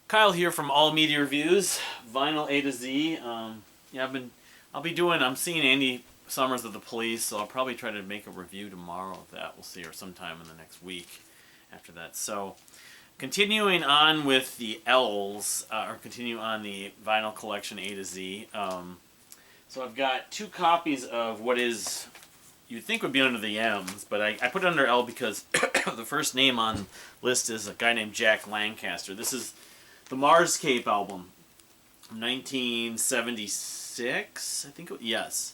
Kyle here from All Media Reviews, Vinyl A to Z. I'm seeing Andy Summers of the Police, so I'll probably try to make a review tomorrow of that. We'll see, or sometime in the next week after that. So, continuing on with the L's, or continue on the vinyl collection A to Z. So I've got two copies of what is, you'd think would be under the M's, but I put it under L because the first name on list is a guy named Jack Lancaster. This is the Marscape album, 1976, I think. Yes.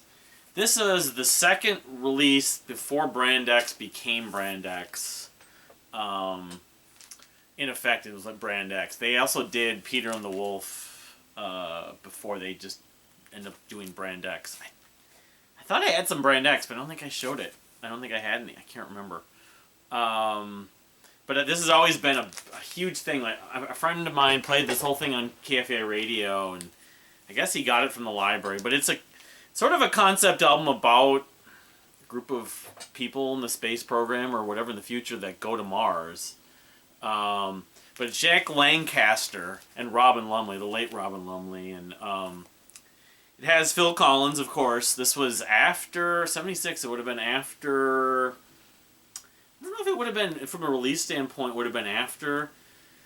This is the second release before Brand X became Brand X. In effect, it was like Brand X. They also did Peter and the Wolf before they just ended up doing Brand X. I thought I had some Brand X, but I don't think I showed it. I don't think I had any. I can't remember. But this has always been a huge thing. Like, a friend of mine played this whole thing on KFA radio, and I guess he got it from the library. But it's a sort of a concept album about a group of people in the space program or whatever in the future that go to Mars. But it's Jack Lancaster and Robin Lumley, the late Robin Lumley, and it has Phil Collins, of course. This was after 76. It would have been after. I don't know if it would have been, from a release standpoint, would have been after.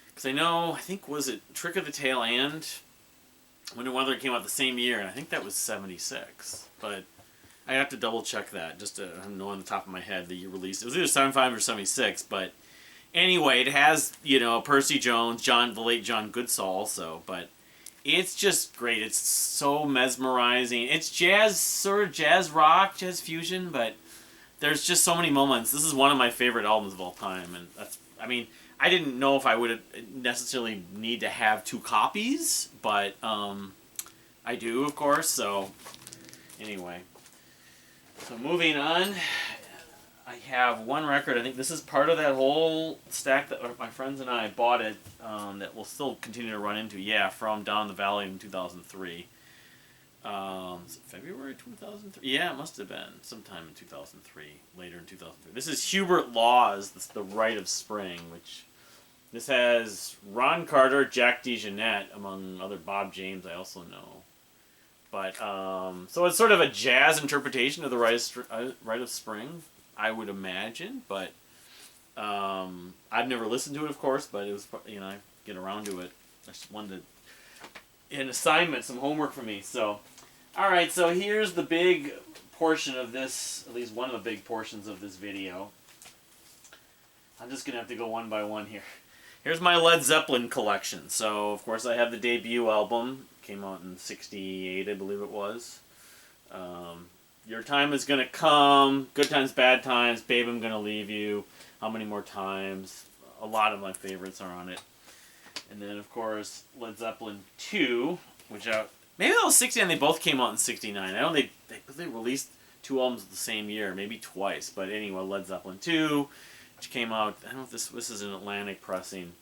Because I think, was it Trick of the Tail and Winter Weather came out the same year, and I think that was 76. But I have to double check that, just to know on the top of my head the year release. It was either 75 or 76, but anyway, it has, Percy Jones, the late John Goodsall also, but it's just great. It's so mesmerizing. It's jazz, sort of jazz rock, jazz fusion, but there's just so many moments. This is one of my favorite albums of all time, and I didn't know if I would necessarily need to have two copies, but I do, of course. So anyway, so moving on, I have one record. I think this is part of that whole stack that my friends and I bought it, that we'll still continue to run into. Yeah, from Down the Valley in 2003. Is it February 2003? Yeah, it must have been sometime in 2003, later in 2003. This is Hubert Law's The Rite of Spring, which this has Ron Carter, Jack DeJohnette, among other, Bob James I also know. But, so it's sort of a jazz interpretation of The Rite of Spring, I would imagine, but I've never listened to it, of course, but it was, I get around to it. I just wanted an assignment, some homework for me. So, alright, so here's the big portion of this, at least one of the big portions of this video. I'm just going to have to go one by one here. Here's my Led Zeppelin collection. So, of course, I have the debut album. Came out in 68, I believe it was. Your Time Is Gonna Come, Good Times, Bad Times, Babe, I'm Gonna Leave You, How Many More Times. A lot of my favorites are on it. And then, of course, Led Zeppelin 2, which maybe that was 69. They both came out in 69. I know they released two albums the same year, maybe twice. But anyway, Led Zeppelin 2, which came out, I don't know if this is an Atlantic pressing,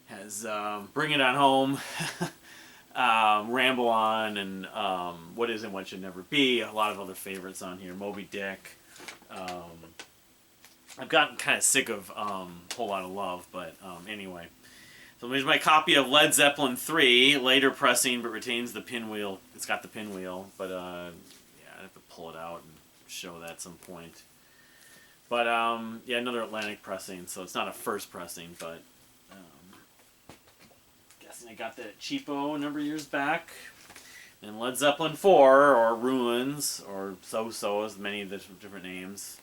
has Bring It On Home, Ramble On, and What Is and What Should Never Be. A lot of other favorites on here. Moby Dick. I've gotten kind of sick of Whole Lot of Love, but anyway. So here's my copy of Led Zeppelin 3, later pressing, but retains the pinwheel. It's got the pinwheel, but yeah, I'd have to pull it out and show that at some point. But yeah, another Atlantic pressing, so it's not a first pressing, but guessing I got that cheapo a number of years back. And Led Zeppelin 4, or Ruins, or So-So, as many of the different names,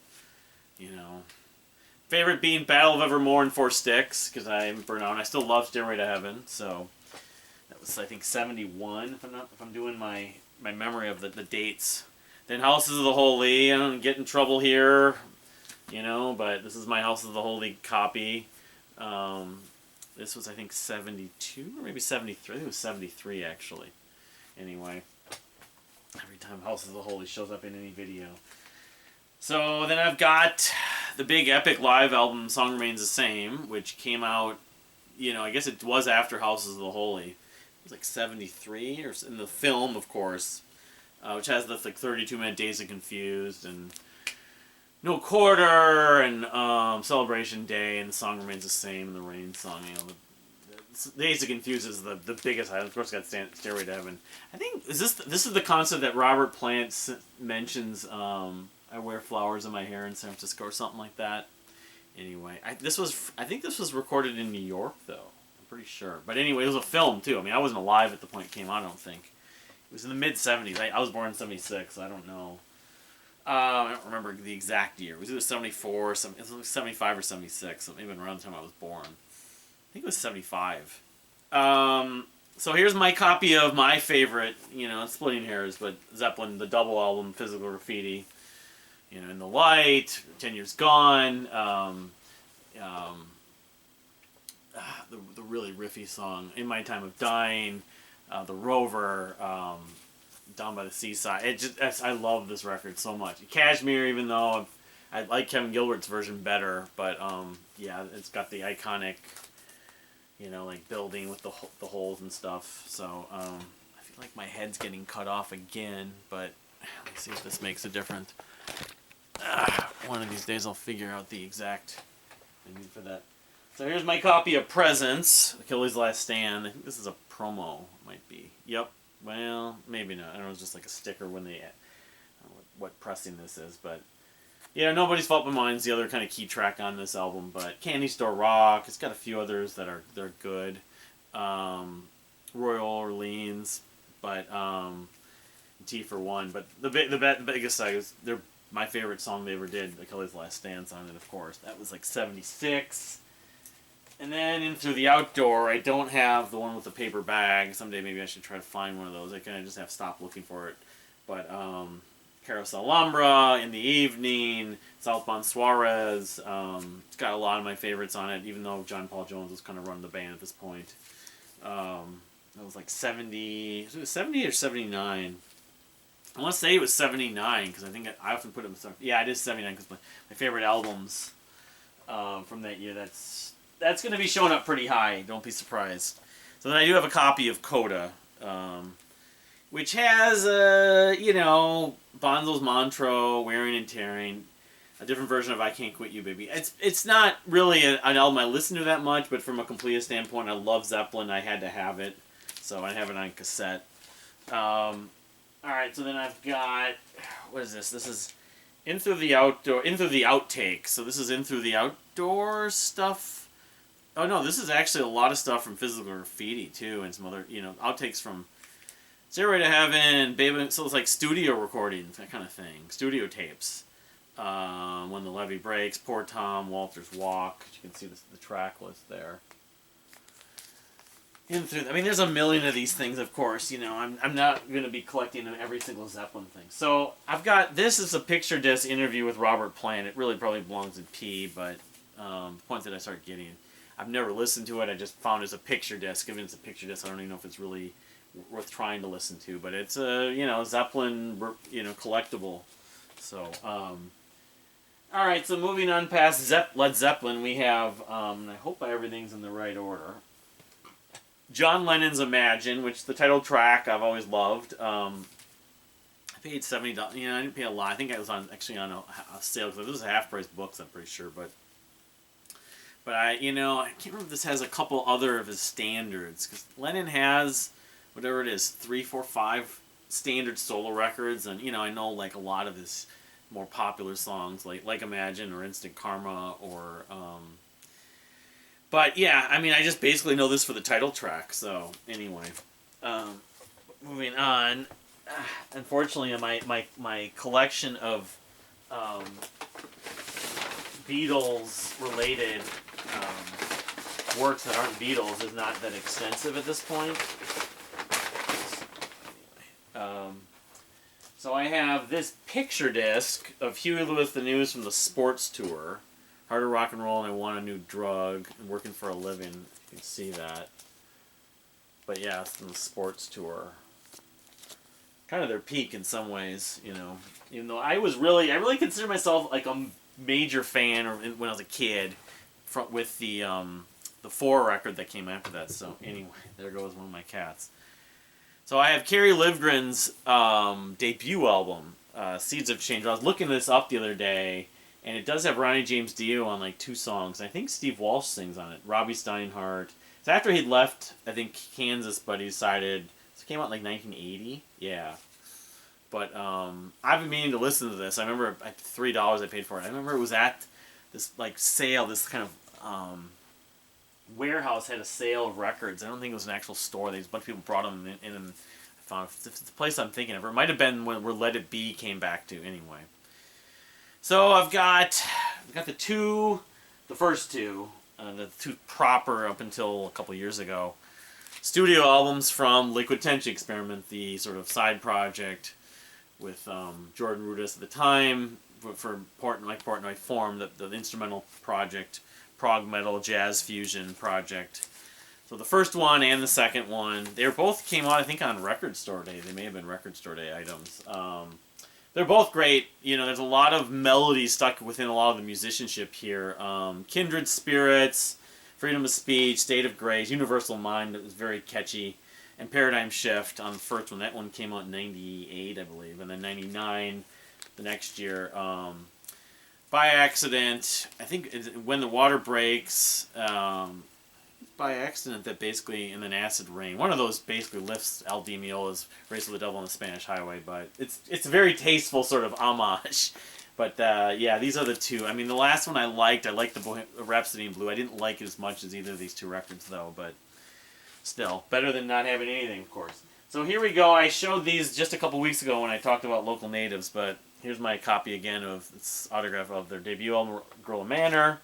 Favorite being Battle of Evermore and Four Sticks, because I'm burnt out. I still love Stairway to Heaven, so that was, I think, 71, if I'm doing my memory of the dates. Then Houses of the Holy, I don't get in trouble here, but this is my House of the Holy copy. This was, I think, 72, or maybe 73. I think it was 73, actually. Anyway, every time House of the Holy shows up in any video. So then I've got the big epic live album, Song Remains the Same, which came out, I guess it was after Houses of the Holy. It was like 73, or in the film, of course, which has the 32-minute Days of Confused, and No Quarter, and Celebration Day, and The Song Remains the Same, and the Rain Song, Days of Confused is the biggest. I of course got Stairway to Heaven. I think this is the concept that Robert Plant mentions. I wear flowers in my hair in San Francisco or something like that. Anyway, I think this was recorded in New York though. I'm pretty sure. But anyway, it was a film too. I mean, I wasn't alive at the point it came out. I don't think it was in the mid '70s. I was born in '76. I don't know. I don't remember the exact year. It was either 74 or it was 75 or 76. So maybe around the time I was born. I think it was 75. So here's my copy of my favorite, it's splitting hairs, but Zeppelin, the double album, Physical Graffiti. In the Light, 10 Years Gone, the really riffy song, In My Time of Dying, The Rover, Down by the Seaside. I love this record so much. Cashmere, even though I like Kevin Gilbert's version better, but yeah, it's got the iconic, like building with the holes and stuff. So I feel like my head's getting cut off again, but let's see if this makes a difference. One of these days I'll figure out the exact need for that. So here's my copy of Presents, Achilles' Last Stand. I think this is a promo, might be. Yep. Well, maybe not. I don't know, it's just like a sticker when they, I don't know what pressing this is, but yeah, Nobody's Fault But Mine's the other kind of key track on this album, but Candy Store Rock, it's got a few others they're good. Royal Orleans, but T for One, but the biggest side is my favorite song they ever did, Achilles' Last Stand on it, of course. That was like 76. And then In Through the Outdoor, I don't have the one with the paper bag. Someday maybe I should try to find one of those. I kind of just have to stop looking for it. But Carousel Alhambra, In the Evening, Southbound Suarez. It's got a lot of my favorites on it, even though John Paul Jones was kind of running the band at this point. It was like 70. Was it 70 or 79? I want to say it was 79 because I think I often put it in the yeah, it is 79 because my favorite albums from that year. That's going to be showing up pretty high. Don't be surprised. So then I do have a copy of Coda, which has Bonzo's Montreux, Wearing and Tearing, a different version of I Can't Quit You, Baby. It's not really an album I listen to that much, but from a completist standpoint, I love Zeppelin. I had to have it, so I have it on cassette. Alright, so then I've got, what is this? This is In Through the Outtakes. So this is In Through the Outdoor stuff. Oh no, this is actually a lot of stuff from Physical Graffiti too, and some other, outtakes from Stairway to Heaven, Baby, so it's like studio recordings, that kind of thing. Studio tapes. When the Levee Breaks, Poor Tom, Walter's Walk. You can see the track list there. There's a million of these things, of course. I'm not going to be collecting every single Zeppelin thing. So I've got, this is a picture disc interview with Robert Plant. It really probably belongs in P, but the point that I started getting, I've never listened to it. I just found it as a picture disc. Given it's a picture disc, I don't even know if it's really worth trying to listen to. But it's a Zeppelin collectible. So all right. So moving on past Led Zeppelin, we have and I hope everything's in the right order. John Lennon's Imagine, which the title track I've always loved. I paid $70. I didn't pay a lot. I think I was on a sale because this was a half-price books. I'm pretty sure, but I can't remember if this has a couple other of his standards because Lennon has whatever it is 3, 4, 5 standard solo records, and I know like a lot of his more popular songs like Imagine or Instant Karma or. But yeah, I just basically know this for the title track. So anyway, moving on. Unfortunately, my collection of Beatles-related works that aren't Beatles is not that extensive at this point. So I have this picture disc of Huey Lewis, the News from the Sports Tour. Harder Rock and Roll and I Want a New Drug. I'm working for a living. You can see that. But yeah, it's from the Sports Tour. Kind of their peak in some ways, Even though I really consider myself like a major fan when I was a kid with the 4 record that came after that. So anyway, there goes one of my cats. So I have Kerry Livgren's debut album, Seeds of Change. I was looking this up the other day. And it does have Ronnie James Dio on like 2 songs. I think Steve Walsh sings on it. Robbie Steinhardt, So after he'd left, I think Kansas, but he decided, it came out in like 1980, yeah. But I've been meaning to listen to this. I remember $3 I paid for it. I remember it was at this like sale, this kind of warehouse had a sale of records. I don't think it was an actual store. A bunch of people brought them in and I found it's the place I'm thinking of. Or it might have been where Let It Be came back to anyway. So I've got the first two, the two proper up until a couple years ago, studio albums from Liquid Tension Experiment, the sort of side project with Jordan Rudess at the time for Mike Portnoy formed the instrumental project, prog metal jazz fusion project. So the first one and the second one, they both came out I think on Record Store Day. They may have been Record Store Day items. They're both great. You know, there's a lot of melody stuck within a lot of the musicianship here. Kindred Spirits, Freedom of Speech, State of Grace, Universal Mind, that was very catchy, and Paradigm Shift on the first one. That one came out in 98, I believe, and then 99 the next year. By Accident, I think When the Water Breaks, By Accident, that basically, and then Acid Rain. One of those basically lifts Al Di Meola's Race with the Devil on the Spanish Highway, but it's a very tasteful sort of homage. But yeah, these are the two. I mean, the last one I liked the Rhapsody in Blue. I didn't like it as much as either of these two records, though, but still, better than not having anything, of course. So here we go. I showed these just a couple weeks ago when I talked about Local Natives, but here's my copy again of its autograph of their debut album, Gorilla Manor,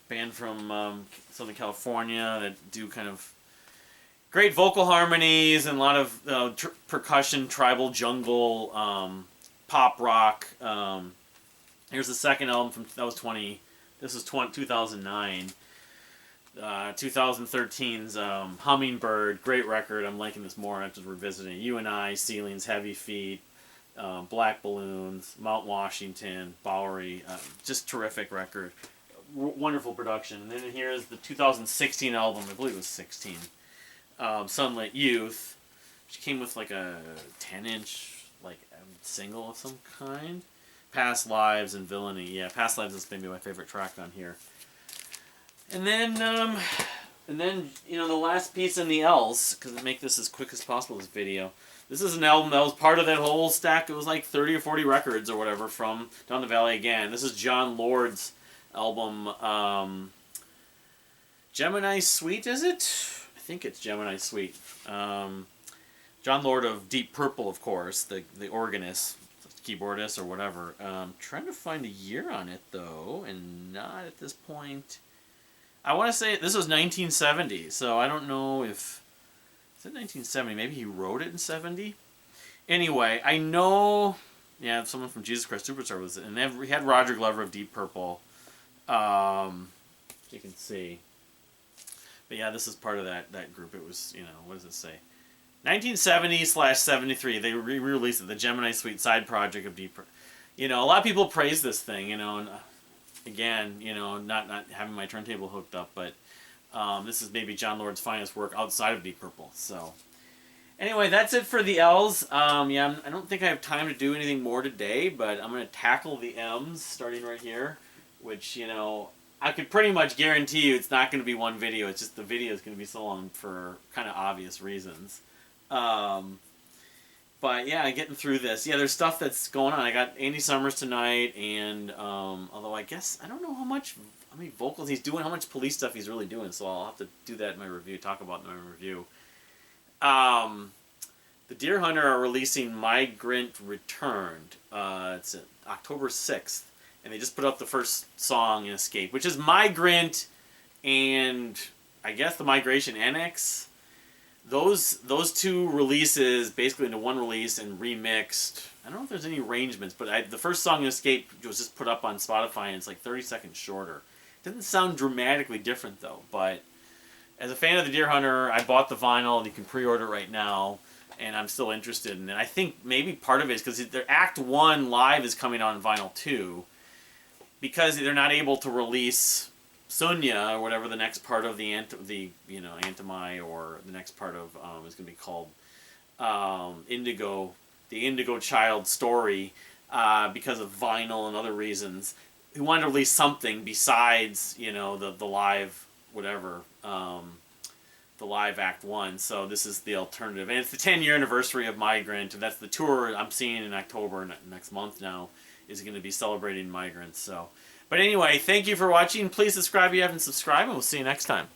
band from Southern California that do kind of great vocal harmonies and a lot of percussion, tribal jungle, pop rock. Here's the second album this is 2009. 2013's Hummingbird, great record. I'm liking this more after revisiting it. You and I, Ceilings, Heavy Feet, Black Balloons, Mount Washington, Bowery, just terrific record. Wonderful production. And then here's the 2016 album, I believe it was 16, Sunlit Youth, which came with like a 10-inch like single of some kind. Past Lives and Villainy. Yeah, Past Lives is maybe my favorite track on here. And then you know, the last piece in the L's, because I make this as quick as possible, this video. This is an album that was part of that whole stack. It was like 30 or 40 records or whatever from Down the Valley Again. This is John Lord's album, Gemini Suite, is it? I think it's Gemini Suite. John Lord of Deep Purple, of course, the organist, keyboardist or whatever. Trying to find a year on it, though, and not at this point. I want to say this was 1970, so I don't know if... Is it 1970? Maybe he wrote it in 70? Anyway, I know... Yeah, someone from Jesus Christ Superstar was... And we had Roger Glover of Deep Purple. You can see. But yeah, this is part of that group. It was, you know, what does it say? 1970/73, they re-released it, the Gemini Suite side project of Deep Purple. You know, a lot of people praise this thing, you know, and again, you know, not having my turntable hooked up, but this is maybe John Lord's finest work outside of Deep Purple. So, anyway, that's it for the L's. Yeah, I don't think I have time to do anything more today, but I'm going to tackle the M's starting right here, which, you know, I could pretty much guarantee you it's not going to be one video. It's just the video is going to be so long for kind of obvious reasons. But yeah, getting through this. Yeah, there's stuff that's going on. I got Andy Summers tonight, and although I guess I don't know how many vocals he's doing, how much police stuff he's really doing. So I'll have to do that in my review. Talk about it in my review. The Deer Hunter are releasing Migrant Returned. It's October 6th, and they just put up the first song in Escape, which is Migrant, and I guess the Migration Annex. Those two releases basically into one release and remixed. I don't know if there's any arrangements, but the first song in Escape was just put up on Spotify, and it's like 30 seconds shorter. It doesn't sound dramatically different, though, but as a fan of the Deer Hunter, I bought the vinyl, and you can pre-order it right now, and I'm still interested in it. I think maybe part of it is because their Act 1 live is coming on vinyl, too, because they're not able to release Sunya, or whatever the next part of the Antimai, or the next part of is going to be called Indigo, the Indigo Child story, because of vinyl and other reasons. Who wanted to release something besides, you know, the live whatever the live Act 1, so this is the alternative. And it's the 10-year anniversary of Migrant, and that's the tour I'm seeing in October next month now, is going to be celebrating Migrant. So, but anyway, thank you for watching. Please subscribe if you haven't subscribed, and we'll see you next time.